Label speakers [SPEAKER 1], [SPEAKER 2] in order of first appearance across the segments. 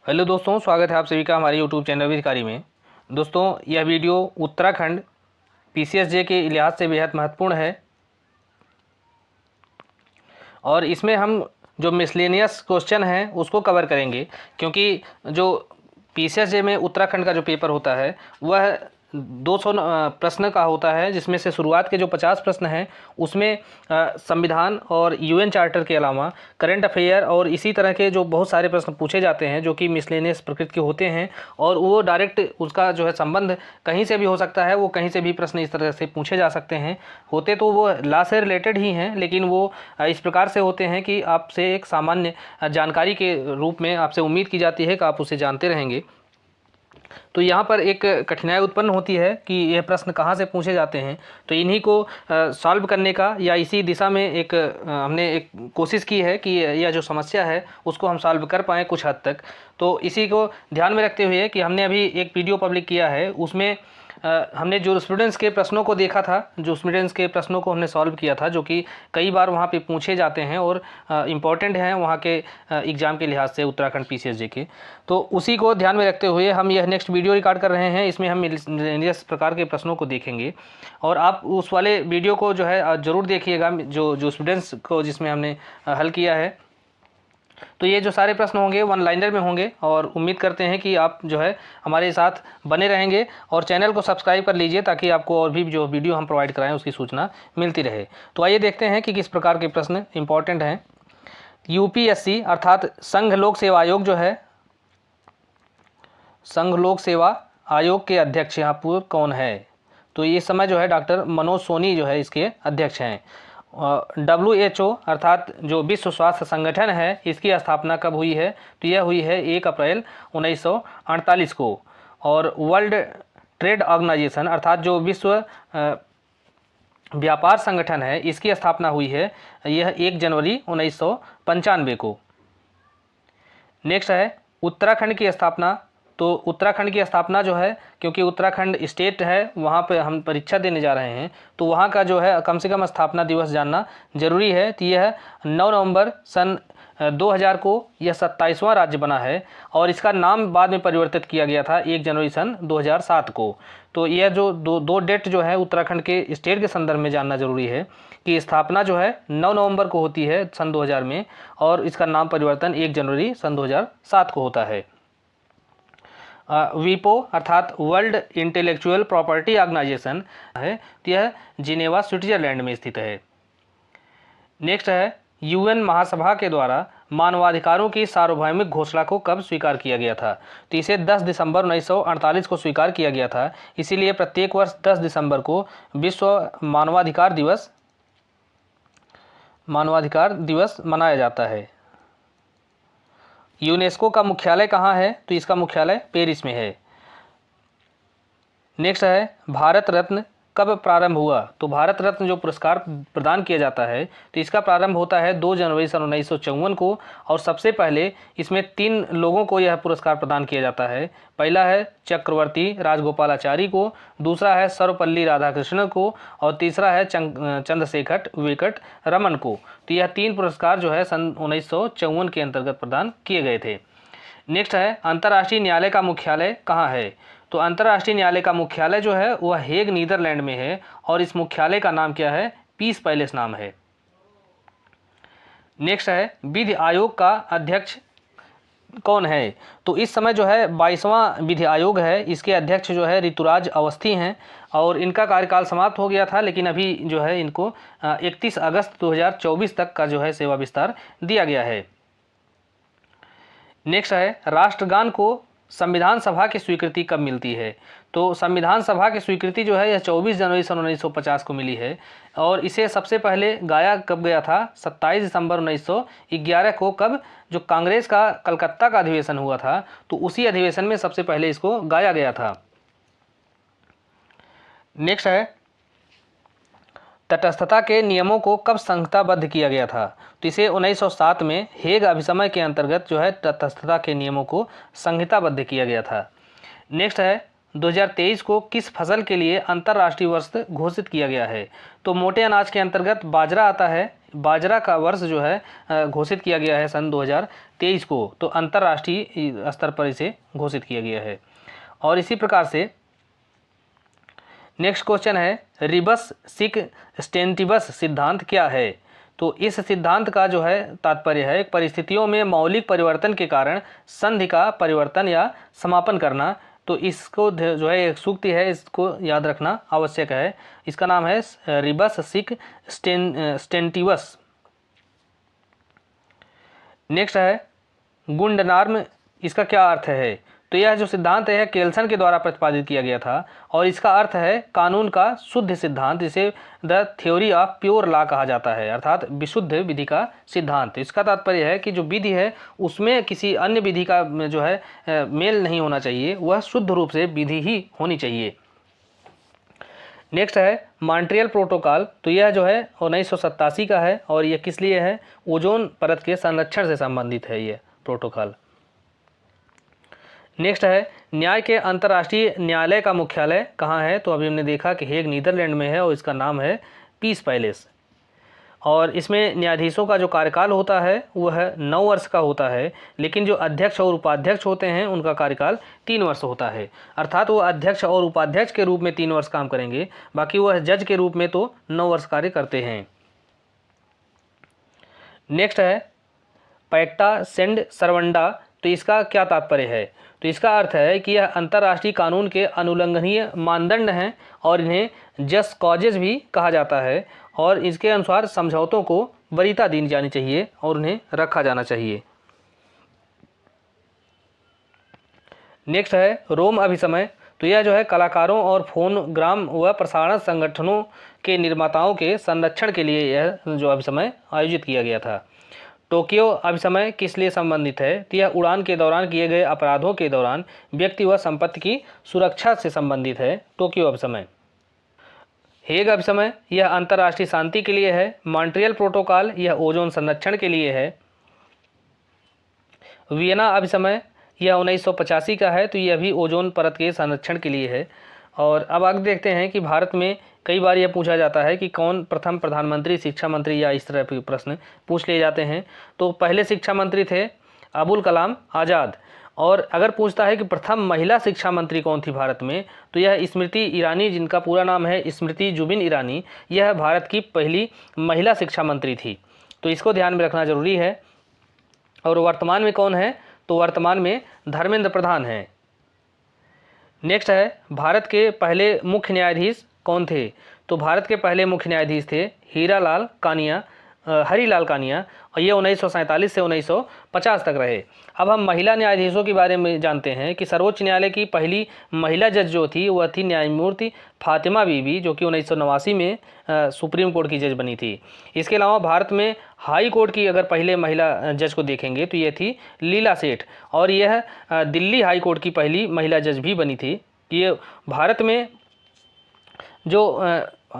[SPEAKER 1] Hello दोस्तों, स्वागत है आप सभी का हमारे यूट्यूब चैनल विधिकारी में। दोस्तों, यह वीडियो उत्तराखंड पीसीएसजे के लिहाज से बेहद महत्वपूर्ण है और इसमें हम जो मिसलेनियस क्वेश्चन हैं उसको कवर करेंगे, क्योंकि जो पीसीएसजे में उत्तराखंड का जो पेपर होता है वह 200 प्रश्न का होता है, जिसमें से शुरुआत के जो 50 प्रश्न हैं उसमें संविधान और यूएन चार्टर के अलावा करंट अफेयर और इसी तरह के जो बहुत सारे प्रश्न पूछे जाते हैं जो कि मिसलेनियस प्रकृति के होते हैं और वो डायरेक्ट उसका जो है संबंध कहीं से भी हो सकता है। वो कहीं से भी प्रश्न इस तरह से पूछे जा सकते हैं। होते तो वो लॉ से रिलेटेड ही हैं, लेकिन वो इस प्रकार से होते हैं कि आपसे एक सामान्य जानकारी के रूप में आपसे उम्मीद की जाती है कि आप उसे जानते रहेंगे। तो यहाँ पर एक कठिनाई उत्पन्न होती है कि यह प्रश्न कहाँ से पूछे जाते हैं, तो इन्हीं को सॉल्व करने का या इसी दिशा में हमने एक कोशिश की है कि यह जो समस्या है उसको हम सॉल्व कर पाएँ कुछ हद तक। तो इसी को ध्यान में रखते हुए कि हमने अभी एक वीडियो पब्लिक किया है, उसमें हमने जो स्टूडेंट्स के प्रश्नों को देखा था, जो स्टूडेंट्स के प्रश्नों को हमने सॉल्व किया था, जो कि कई बार वहाँ पे पूछे जाते हैं और इम्पॉर्टेंट हैं वहाँ के एग्ज़ाम के लिहाज से उत्तराखंड पीसीएसजे के। तो उसी को ध्यान में रखते हुए हम यह नेक्स्ट वीडियो रिकॉर्ड कर रहे हैं। इसमें हम इस प्रकार के प्रश्नों को देखेंगे और आप उस वाले वीडियो को जो है ज़रूर देखिएगा, जो स्टूडेंट्स को जिसमें हमने हल किया है। तो ये जो सारे प्रश्न होंगे वन लाइनर में होंगे और उम्मीद करते हैं कि आप जो है हमारे साथ बने रहेंगे और चैनल को सब्सक्राइब कर लीजिए ताकि आपको और भी जो वीडियो हम प्रोवाइड कराएं उसकी सूचना मिलती रहे। तो आइए देखते हैं कि किस प्रकार के प्रश्न इंपॉर्टेंट हैं। यूपीएससी अर्थात संघ लोक सेवा आयोग जो है, संघ लोक सेवा आयोग के अध्यक्ष यहाँ पर कौन है? तो ये समय जो है डॉक्टर मनोज सोनी जो है इसके अध्यक्ष हैं। WHO अर्थात जो विश्व स्वास्थ्य संगठन है, इसकी स्थापना कब हुई है? तो यह हुई है 1 अप्रैल 1948 को। और वर्ल्ड ट्रेड ऑर्गेनाइजेशन अर्थात जो विश्व व्यापार संगठन है, इसकी स्थापना हुई है यह 1 जनवरी 1995 को। नेक्स्ट है उत्तराखंड की स्थापना। तो उत्तराखंड की स्थापना जो है, क्योंकि उत्तराखंड स्टेट है, वहाँ पे हम परीक्षा देने जा रहे हैं, तो वहाँ का जो है कम से कम स्थापना दिवस जानना जरूरी है। तो यह 9 नवंबर सन 2000 को यह 27वां राज्य बना है और इसका नाम बाद में परिवर्तित किया गया था 1 जनवरी सन 2007 को। तो यह जो दो डेट जो है उत्तराखंड के स्टेट के संदर्भ में जानना जरूरी है कि स्थापना जो है 9 नवंबर को होती है सन 2000 में और इसका नाम परिवर्तन 1 जनवरी सन 2007 को होता है। वीपो अर्थात वर्ल्ड इंटेलेक्चुअल प्रॉपर्टी ऑर्गेनाइजेशन है, यह जिनेवा स्विट्जरलैंड में स्थित है। नेक्स्ट है यूएन महासभा के द्वारा मानवाधिकारों की सार्वभौमिक घोषणा को कब स्वीकार किया गया था? तो इसे 10 दिसंबर 1948 को स्वीकार किया गया था। इसीलिए प्रत्येक वर्ष 10 दिसंबर को विश्व मानवाधिकार दिवस मनाया जाता है। यूनेस्को का मुख्यालय कहाँ है? तो इसका मुख्यालय पेरिस में है। नेक्स्ट है भारत रत्न कब प्रारंभ हुआ? तो भारत रत्न जो पुरस्कार प्रदान किया जाता है, तो इसका प्रारंभ होता है 2 जनवरी सन 1954 को और सबसे पहले इसमें 3 लोगों को यह पुरस्कार प्रदान किया जाता है। पहला है चक्रवर्ती राजगोपालाचारी को, दूसरा है सर्वपल्ली राधाकृष्णन को और तीसरा है चंद्रशेखर वेंकट रमन को। तो यह 3 पुरस्कार जो है सन 1954 के अंतर्गत प्रदान किए गए थे। नेक्स्ट है अंतर्राष्ट्रीय न्यायालय का मुख्यालय कहाँ है? तो अंतर्राष्ट्रीय न्यायालय का मुख्यालय जो है वह हेग नीदरलैंड में है और इस मुख्यालय का नाम क्या है? पीस पैलेस नाम है। नेक्स्ट है विधि आयोग का अध्यक्ष कौन है? तो इस समय जो है 22वां विधि आयोग है, इसके अध्यक्ष जो है ऋतुराज अवस्थी हैं और इनका कार्यकाल समाप्त हो गया था, लेकिन अभी जो है इनको 31 अगस्त 2024 तक का जो है सेवा विस्तार दिया गया है। नेक्स्ट है राष्ट्रगान को संविधान सभा की स्वीकृति कब मिलती है? तो संविधान सभा की स्वीकृति जो है यह 24 जनवरी सन 1950 को मिली है और इसे सबसे पहले गाया कब गया था? 27 दिसंबर 1911 को। कब? जो कांग्रेस का कलकत्ता का अधिवेशन हुआ था, तो उसी अधिवेशन में सबसे पहले इसको गाया गया था। नेक्स्ट है तटस्थता के नियमों को कब संहिताबद्ध किया गया था? तो इसे 1907 में हेग अभिसमय के अंतर्गत जो है तटस्थता के नियमों को संहिताबद्ध किया गया था। नेक्स्ट है 2023 को किस फसल के लिए अंतर्राष्ट्रीय वर्ष घोषित किया गया है? तो मोटे अनाज के अंतर्गत बाजरा आता है। बाजरा का वर्ष जो है घोषित किया गया है सन 2023 को, तो अंतर्राष्ट्रीय स्तर पर इसे घोषित किया गया है। और इसी प्रकार से नेक्स्ट क्वेश्चन है, रिबस सिक स्टेंटिबस सिद्धांत क्या है? तो इस सिद्धांत का जो है तात्पर्य है परिस्थितियों में मौलिक परिवर्तन के कारण संधि का परिवर्तन या समापन करना। तो इसको जो है एक सूक्ति है, इसको याद रखना आवश्यक है। इसका नाम है रिबस सिक स्टेंटिबस। नेक्स्ट है गुंडनार्म, इसका क्या अर्थ है? तो यह जो सिद्धांत है केल्सन के द्वारा प्रतिपादित किया गया था और इसका अर्थ है कानून का शुद्ध सिद्धांत, जिसे the theory of pure law कहा जाता है, अर्थात विशुद्ध विधि का सिद्धांत। इसका तात्पर्य है कि जो विधि है उसमें किसी अन्य विधि का जो है मेल नहीं होना चाहिए, वह शुद्ध रूप से विधि ही होनी चाहिए। नेक्स्ट है मॉन्ट्रियल प्रोटोकॉल। तो यह जो है 1987 का है और यह किस लिए है? ओजोन परत के संरक्षण से संबंधित है ये प्रोटोकॉल। नेक्स्ट है न्याय के अंतर्राष्ट्रीय न्यायालय का मुख्यालय कहाँ है? तो अभी हमने देखा कि हेग नीदरलैंड में है और इसका नाम है पीस पैलेस। और इसमें न्यायाधीशों का जो कार्यकाल होता है वह 9 वर्ष का होता है, लेकिन जो अध्यक्ष और उपाध्यक्ष होते हैं उनका कार्यकाल 3 वर्ष होता है। अर्थात वो अध्यक्ष और उपाध्यक्ष के रूप में 3 वर्ष काम करेंगे, बाकी वह जज के रूप में तो 9 वर्ष कार्य करते हैं। नेक्स्ट है पैक्टा सेंड सर्वंडा। तो इसका क्या तात्पर्य है? तो इसका अर्थ है कि यह अंतर्राष्ट्रीय कानून के अनुल्लंघनीय मानदंड हैं और इन्हें जस्ट कॉजेज भी कहा जाता है और इसके अनुसार समझौतों को वरीयता दी जानी चाहिए और उन्हें रखा जाना चाहिए। नेक्स्ट है रोम अभिसमय। तो यह जो है कलाकारों और फोनोग्राम व प्रसारण संगठनों के निर्माताओं के संरक्षण के लिए यह जो अभिसमय आयोजित किया गया था। टोक्यो अभिसमय किस लिए संबंधित है? तो यह उड़ान के दौरान किए गए अपराधों के दौरान व्यक्ति व संपत्ति की सुरक्षा से संबंधित है टोक्यो अभिसमय। हेग अभिसमय यह अंतर्राष्ट्रीय शांति के लिए है। मॉन्ट्रियल प्रोटोकॉल यह ओजोन संरक्षण के लिए है। वियना अभिसमय यह 1985 का है, तो यह भी ओजोन परत के संरक्षण के लिए है। और अब आगे देखते हैं कि भारत में कई बार यह पूछा जाता है कि कौन प्रथम प्रधानमंत्री, शिक्षा मंत्री या इस तरह के प्रश्न पूछ लिए जाते हैं। तो पहले शिक्षा मंत्री थे अबुल कलाम आज़ाद। और अगर पूछता है कि प्रथम महिला शिक्षा मंत्री कौन थी भारत में, तो यह स्मृति ईरानी, जिनका पूरा नाम है स्मृति जुबिन ईरानी, यह भारत की पहली महिला शिक्षा मंत्री थी। तो इसको ध्यान में रखना जरूरी है। और वर्तमान में कौन है? तो वर्तमान में धर्मेंद्र प्रधान हैं। नेक्स्ट है भारत के पहले मुख्य न्यायाधीश कौन थे? तो भारत के पहले मुख्य न्यायाधीश थे हरीलाल कानिया और ये 1947 से 1950 तक रहे। अब हम महिला न्यायाधीशों के बारे में जानते हैं कि सर्वोच्च न्यायालय की पहली महिला जज जो थी वह थी न्यायमूर्ति फातिमा बीबी, जो कि 1989 में सुप्रीम कोर्ट की जज बनी थी। इसके अलावा भारत में हाई कोर्ट की अगर पहले महिला जज को देखेंगे तो ये थी लीला सेठ, और यह दिल्ली हाई कोर्ट की पहली महिला जज भी बनी थी। ये भारत में जो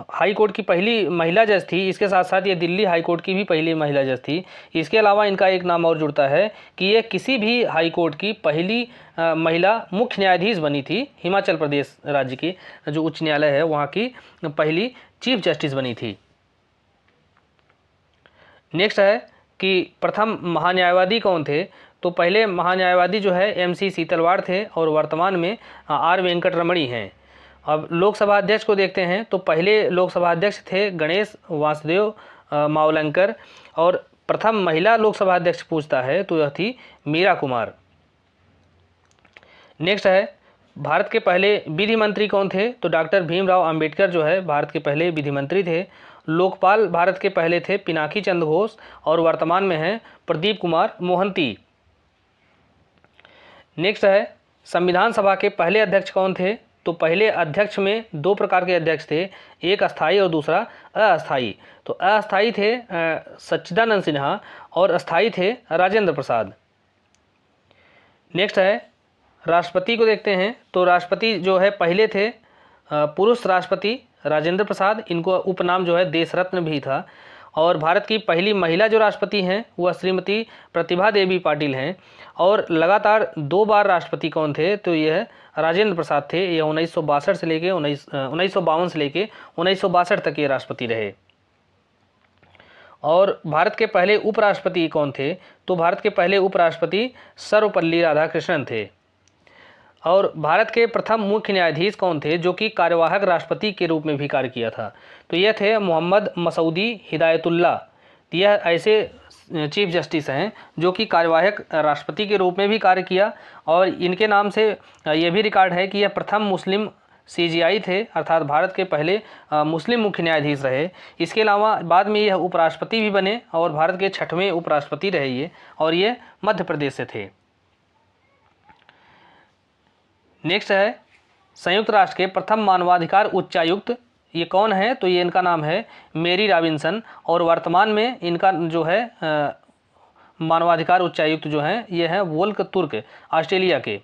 [SPEAKER 1] हाई कोर्ट की पहली महिला जज थी, इसके साथ साथ ये दिल्ली हाई कोर्ट की भी पहली महिला जज थी। इसके अलावा इनका एक नाम और जुड़ता है कि ये किसी भी हाई कोर्ट की पहली महिला मुख्य न्यायाधीश बनी थी। हिमाचल प्रदेश राज्य की जो उच्च न्यायालय है वहाँ की पहली चीफ जस्टिस बनी थी। नेक्स्ट है कि प्रथम महान्यायवादी कौन थे? तो पहले महान्यायवादी जो है MC सीतलवाड़ थे और वर्तमान में R वेंकट रमणी हैं। अब लोकसभा अध्यक्ष को देखते हैं तो पहले लोकसभा अध्यक्ष थे गणेश वासुदेव मावलंकर, और प्रथम महिला लोकसभा अध्यक्ष पूछता है तो यह थी मीरा कुमार। नेक्स्ट है भारत के पहले विधि मंत्री कौन थे? तो डॉक्टर भीमराव अंबेडकर जो है भारत के पहले विधि मंत्री थे। लोकपाल भारत के पहले थे पिनाकी चंद्र घोष और वर्तमान में हैं प्रदीप कुमार मोहंती। नेक्स्ट है संविधान सभा के पहले अध्यक्ष कौन थे? तो पहले अध्यक्ष में 2 प्रकार के अध्यक्ष थे, एक अस्थाई और दूसरा अस्थाई। तो अस्थाई थे सच्चिदानंद सिन्हा और अस्थाई थे राजेंद्र प्रसाद। नेक्स्ट है राष्ट्रपति को देखते हैं तो राष्ट्रपति जो है पहले थे पुरुष राष्ट्रपति राजेंद्र प्रसाद, इनको उपनाम जो है देश रत्न भी था। और भारत की पहली महिला जो राष्ट्रपति हैं वह श्रीमती प्रतिभा देवी पाटिल हैं। और लगातार 2 बार राष्ट्रपति कौन थे, तो यह राजेंद्र प्रसाद थे। यह 1962 से लेके 1952 से लेके 1962 तक ये राष्ट्रपति रहे। और भारत के पहले उपराष्ट्रपति कौन थे, तो भारत के पहले उपराष्ट्रपति सर्वपल्ली राधाकृष्णन थे। और भारत के प्रथम मुख्य न्यायाधीश कौन थे जो कि कार्यवाहक राष्ट्रपति के रूप में भी कार्य किया था, तो यह थे मोहम्मद मसूदी हिदायतुल्लाह। यह ऐसे चीफ जस्टिस हैं जो कि कार्यवाहक राष्ट्रपति के रूप में भी कार्य किया। और इनके नाम से यह भी रिकॉर्ड है कि यह प्रथम मुस्लिम CJI थे, अर्थात भारत के पहले मुस्लिम मुख्य न्यायाधीश रहे। इसके अलावा बाद में यह उपराष्ट्रपति भी बने और भारत के 6वें उपराष्ट्रपति रहे ये, और ये मध्य प्रदेश से थे। नेक्स्ट है संयुक्त राष्ट्र के प्रथम मानवाधिकार उच्चायुक्त, ये कौन है, तो ये इनका नाम है मेरी रॉबिन्सन। और वर्तमान में इनका जो है मानवाधिकार उच्चायुक्त जो हैं ये हैं वोल्क तुर्क, ऑस्ट्रेलिया के।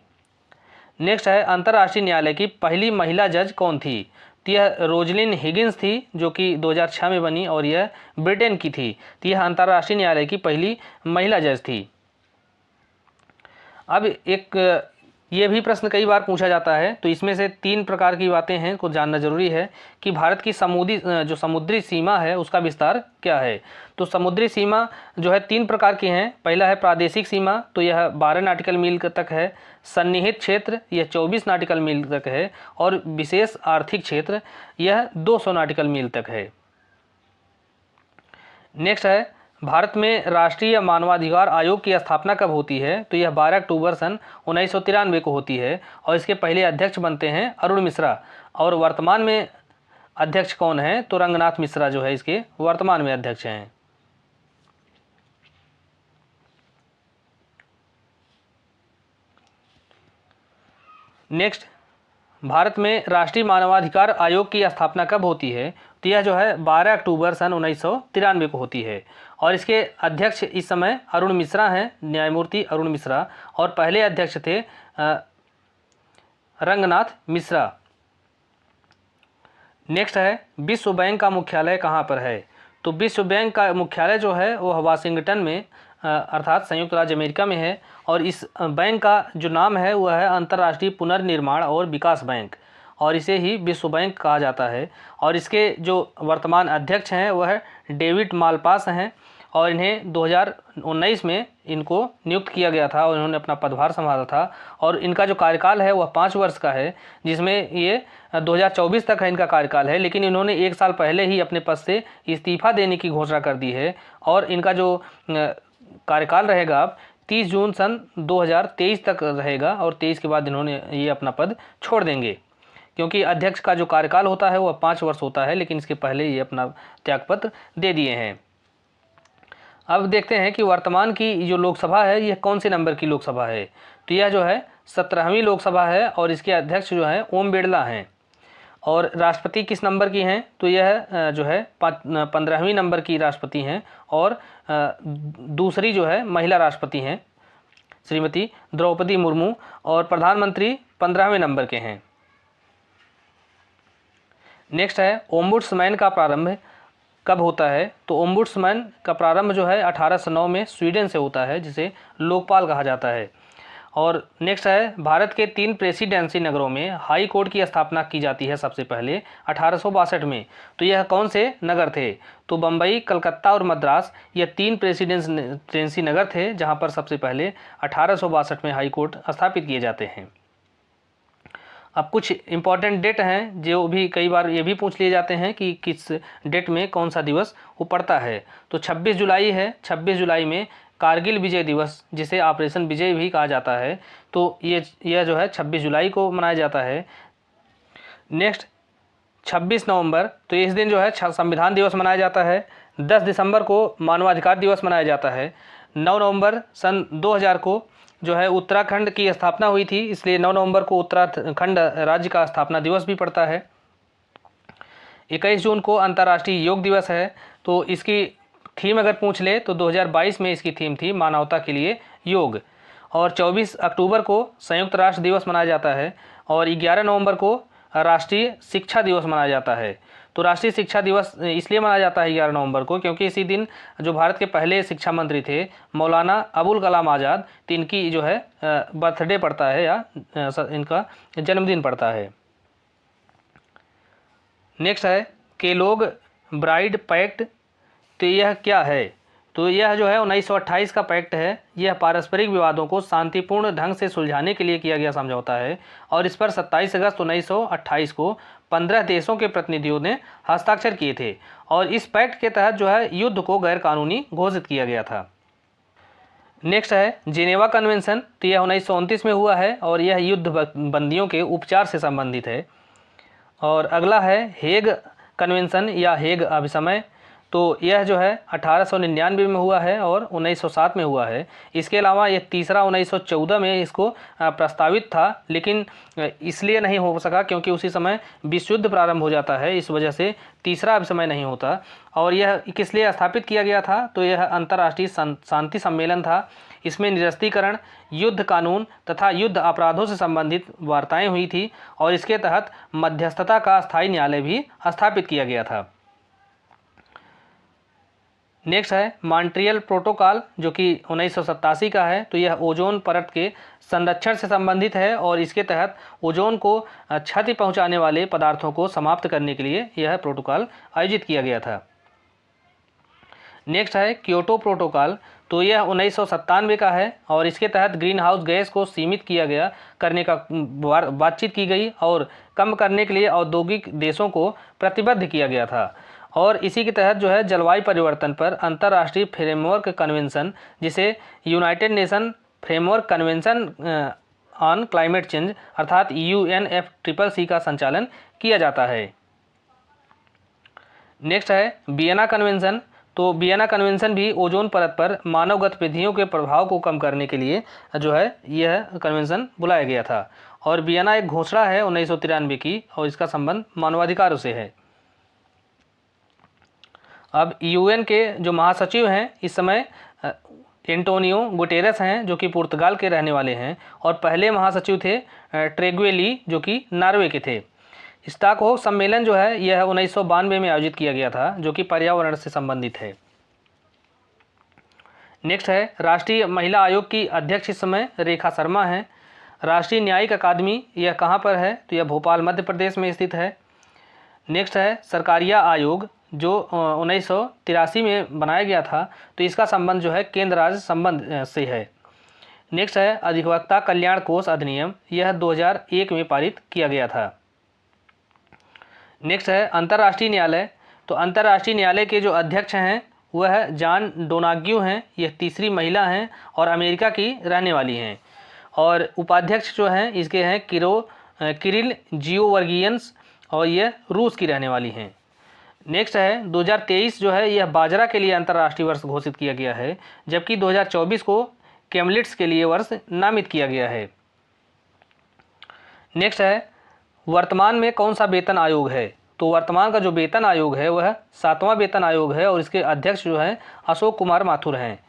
[SPEAKER 1] नेक्स्ट है अंतर्राष्ट्रीय न्यायालय की पहली महिला जज कौन थी, तो यह रोजलिन हिगिंस थी जो कि 2006 में बनी और यह ब्रिटेन की थी। तो यह अंतर्राष्ट्रीय न्यायालय की पहली महिला जज थी। अब एक ये भी प्रश्न कई बार पूछा जाता है, तो इसमें से 3 प्रकार की बातें हैं को जानना जरूरी है कि भारत की समुद्री सीमा है उसका विस्तार क्या है। तो समुद्री सीमा जो है 3 प्रकार की हैं। पहला है प्रादेशिक सीमा, तो यह 12 नॉटिकल मील तक है। सन्निहित क्षेत्र यह 24 नॉटिकल मील तक है। और विशेष आर्थिक क्षेत्र यह 200 नॉटिकल मील तक है। नेक्स्ट है भारत में राष्ट्रीय मानवाधिकार आयोग की स्थापना कब होती है, तो यह 12 अक्टूबर सन 1993 को होती है। और इसके पहले अध्यक्ष बनते हैं अरुण मिश्रा। और वर्तमान में अध्यक्ष कौन है, तो रंगनाथ मिश्रा जो है इसके वर्तमान में अध्यक्ष हैं। नेक्स्ट भारत में राष्ट्रीय मानवाधिकार आयोग की स्थापना कब होती है, तो यह जो है 12 अक्टूबर सन 1993 को होती है। और इसके अध्यक्ष इस समय अरुण मिश्रा हैं, न्यायमूर्ति अरुण मिश्रा। और पहले अध्यक्ष थे रंगनाथ मिश्रा। नेक्स्ट है विश्व बैंक का मुख्यालय कहाँ पर है, तो विश्व बैंक का मुख्यालय जो है वह वाशिंगटन में अर्थात संयुक्त राज्य अमेरिका में है। और इस बैंक का जो नाम है वह है अंतर्राष्ट्रीय पुनर्निर्माण और विकास बैंक, और इसे ही विश्व बैंक कहा जाता है। और इसके जो वर्तमान अध्यक्ष हैं वह डेविड मालपास हैं। और इन्हें 2019 में इनको नियुक्त किया गया था और इन्होंने अपना पदभार संभाला था। और इनका जो कार्यकाल है वह 5 वर्ष का है, जिसमें ये 2024 तक है इनका कार्यकाल है। लेकिन इन्होंने 1 साल पहले ही अपने पद से इस्तीफा देने की घोषणा कर दी है। और इनका जो कार्यकाल रहेगा 30 जून सन 2023 तक रहेगा। और 23 के बाद इन्होंने ये अपना पद छोड़ देंगे, क्योंकि अध्यक्ष का जो कार्यकाल होता है वह 5 वर्ष होता है। लेकिन इसके पहले ये अपना त्यागपत्र दे दिए हैं। अब देखते हैं कि वर्तमान की जो लोकसभा है यह कौन से नंबर की लोकसभा है, तो यह जो है 17वीं लोकसभा है। और इसके अध्यक्ष जो हैं ओम बिरला हैं। और राष्ट्रपति किस नंबर की हैं, तो यह जो है 15वीं नंबर की राष्ट्रपति हैं। और दूसरी जो है महिला राष्ट्रपति हैं श्रीमती द्रौपदी मुर्मू। और प्रधानमंत्री 15वें नंबर के हैं। नेक्स्ट है ओम्बुड्समैन का प्रारंभ कब होता है, तो ओम्बुड्समैन का प्रारंभ जो है 1809 में स्वीडन से होता है, जिसे लोकपाल कहा जाता है। और नेक्स्ट है भारत के 3 प्रेसिडेंसी नगरों में हाई कोर्ट की स्थापना की जाती है सबसे पहले 1862 में। तो यह कौन से नगर थे, तो बम्बई, कलकत्ता और मद्रास, यह 3 प्रेसिडेंसी नगर थे जहां पर सबसे पहले 1862 में हाई कोर्ट स्थापित किए जाते हैं। अब कुछ इम्पॉर्टेंट डेट हैं जो भी कई बार ये भी पूछ लिए जाते हैं कि किस डेट में कौन सा दिवस वो पड़ता है, तो 26 जुलाई है। 26 जुलाई में कारगिल विजय दिवस, जिसे ऑपरेशन विजय भी कहा जाता है, तो यह जो है 26 जुलाई को मनाया जाता है। नेक्स्ट 26 नवंबर, तो इस दिन जो है संविधान दिवस मनाया जाता है। 10 दिसंबर को मानवाधिकार दिवस मनाया जाता है। 9 नवंबर सन 2000 को जो है उत्तराखंड की स्थापना हुई थी, इसलिए 9 नवंबर को उत्तराखंड राज्य का स्थापना दिवस भी पड़ता है। 21 जून को अंतर्राष्ट्रीय योग दिवस है। तो इसकी थीम अगर पूछ ले तो 2022 में इसकी थीम थी मानवता के लिए योग। और 24 अक्टूबर को संयुक्त राष्ट्र दिवस मनाया जाता है। और 11 नवंबर को राष्ट्रीय शिक्षा दिवस मनाया जाता है। तो तो राष्ट्रीय शिक्षा दिवस इसलिए मनाया जाता है 11 नवंबर को क्योंकि इसी दिन जो भारत के पहले शिक्षा मंत्री थे मौलाना अबुल कलाम आज़ाद, तो इनकी जो है बर्थडे पड़ता है या इनका जन्मदिन पड़ता है। नेक्स्ट है केलोग ब्राइड पैक्ट। तो यह क्या है? तो यह जो है 1928 का पैक्ट है। यह पारस्परिक विवादों को शांतिपूर्ण ढंग से सुलझाने के लिए किया गया समझौता है और इस पर 27 अगस्त 1928 को 15 देशों के प्रतिनिधियों ने हस्ताक्षर किए थे और इस पैक्ट के तहत जो है युद्ध को गैरकानूनी घोषित किया गया था। नेक्स्ट है जिनेवा कन्वेंशन। तो यह 1929 में हुआ है और यह युद्ध बंदियों के उपचार से संबंधित है। और अगला है हेग कन्वेंशन या हेग अभिसमय। तो यह जो है 1899 में हुआ है और 1907 में हुआ है। इसके अलावा ये तीसरा 1914 में इसको प्रस्तावित था, लेकिन इसलिए नहीं हो सका क्योंकि उसी समय विश्व युद्ध प्रारंभ हो जाता है, इस वजह से तीसरा अभिसमय नहीं होता। और यह किस लिए स्थापित किया गया था? तो यह अंतर्राष्ट्रीय शांति सम्मेलन था। इसमें निरस्त्रीकरण, युद्ध कानून तथा युद्ध अपराधों से संबंधित वार्ताएं हुई थी और इसके तहत मध्यस्थता का स्थायी न्यायालय भी स्थापित किया गया था। नेक्स्ट है मॉन्ट्रियल प्रोटोकॉल जो कि 1987 का है। तो यह ओजोन परत के संरक्षण से संबंधित है और इसके तहत ओजोन को क्षति पहुंचाने वाले पदार्थों को समाप्त करने के लिए यह प्रोटोकॉल आयोजित किया गया था। नेक्स्ट है क्योटो प्रोटोकॉल। तो यह 1997 का है और इसके तहत ग्रीन हाउस गैस को सीमित किया गया करने का बातचीत की गई और कम करने के लिए औद्योगिक देशों को प्रतिबद्ध किया गया था। और इसी के तहत जो है जलवायु परिवर्तन पर अंतर्राष्ट्रीय फ्रेमवर्क कन्वेंशन, जिसे United nation framework convention on climate change अर्थात UNFCCC का संचालन किया जाता है। नेक्स्ट है वियना कन्वेंशन। तो वियना कन्वेंशन भी ओजोन परत पर मानव गतिविधियों के प्रभाव को कम करने के लिए जो है यह कन्वेंशन बुलाया गया था और वियना एक घोषणा है 1993 की और इसका संबंध मानवाधिकारों से है। अब UN के जो महासचिव हैं इस समय एंटोनियो गुटेरेस हैं जो कि पुर्तगाल के रहने वाले हैं और पहले महासचिव थे ट्रेग्वे ली जो कि नॉर्वे के थे। स्टॉकहोम सम्मेलन जो है यह 1992 में आयोजित किया गया था जो कि पर्यावरण से संबंधित है। नेक्स्ट है राष्ट्रीय महिला आयोग की अध्यक्ष इस समय रेखा शर्मा हैं। राष्ट्रीय न्यायिक अकादमी यह कहाँ पर है? तो यह भोपाल मध्य प्रदेश में स्थित है। नेक्स्ट है सरकारिया आयोग जो 1983 में बनाया गया था, तो इसका संबंध जो है केंद्र राज्य संबंध से है। नेक्स्ट है अधिवक्ता कल्याण कोष अधिनियम, यह 2001 में पारित किया गया था। नेक्स्ट है अंतर्राष्ट्रीय न्यायालय। तो अंतर्राष्ट्रीय न्यायालय के जो अध्यक्ष हैं वह जॉन डोनाग्यू हैं, यह तीसरी महिला हैं और अमेरिका की रहने वाली हैं। और उपाध्यक्ष जो हैं इसके हैं किरिल जियोवर्गियंस और यह रूस की रहने वाली हैं। नेक्स्ट है 2023 जो है यह बाजरा के लिए अंतर्राष्ट्रीय वर्ष घोषित किया गया है, जबकि 2024 को केमलिट्स के लिए वर्ष नामित किया गया है। नेक्स्ट है वर्तमान में कौन सा वेतन आयोग है? तो वर्तमान का जो वेतन आयोग है वह 7वां वेतन आयोग है और इसके अध्यक्ष जो हैं अशोक कुमार माथुर हैं।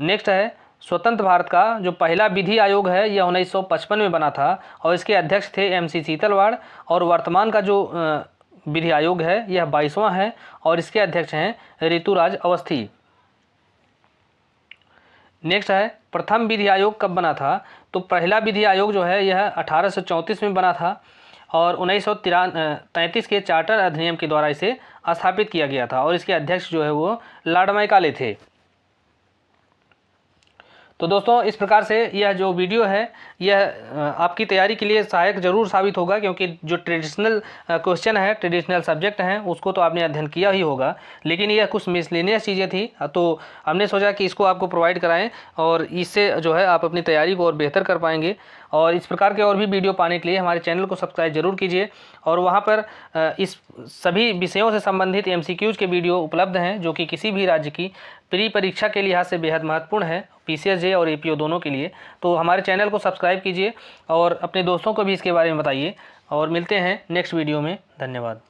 [SPEAKER 1] नेक्स्ट है स्वतंत्र भारत का जो पहला विधि आयोग है यह 1955 में बना था और इसके अध्यक्ष थे MC सीतलवाड़ और वर्तमान का जो विधि आयोग है यह 22वां है और इसके अध्यक्ष हैं ऋतुराज अवस्थी। नेक्स्ट है प्रथम विधि आयोग कब बना था? तो पहला विधि आयोग जो है यह 1834 में बना था और 1933 के चार्टर अधिनियम के द्वारा इसे स्थापित किया गया था और इसके अध्यक्ष जो है वो लॉर्ड मैकाले थे। तो दोस्तों इस प्रकार से यह जो वीडियो है यह आपकी तैयारी के लिए सहायक जरूर साबित होगा, क्योंकि जो ट्रेडिशनल क्वेश्चन है, ट्रेडिशनल सब्जेक्ट हैं, उसको तो आपने अध्ययन किया ही होगा, लेकिन यह कुछ मिसलेनियस चीज़ें थी तो हमने सोचा कि इसको आपको प्रोवाइड कराएं और इससे जो है आप अपनी तैयारी को और बेहतर कर पाएंगे। और इस प्रकार के और भी वीडियो पाने के लिए हमारे चैनल को सब्सक्राइब जरूर कीजिए और वहाँ पर इस सभी विषयों से संबंधित MCQs के वीडियो उपलब्ध हैं जो कि किसी भी राज्य की प्री परीक्षा के लिहाज से बेहद महत्वपूर्ण है, PCSJ और APO दोनों के लिए। तो हमारे चैनल को सब्सक्राइब कीजिए और अपने दोस्तों को भी इसके बारे में बताइए और मिलते हैं नेक्स्ट वीडियो में। धन्यवाद।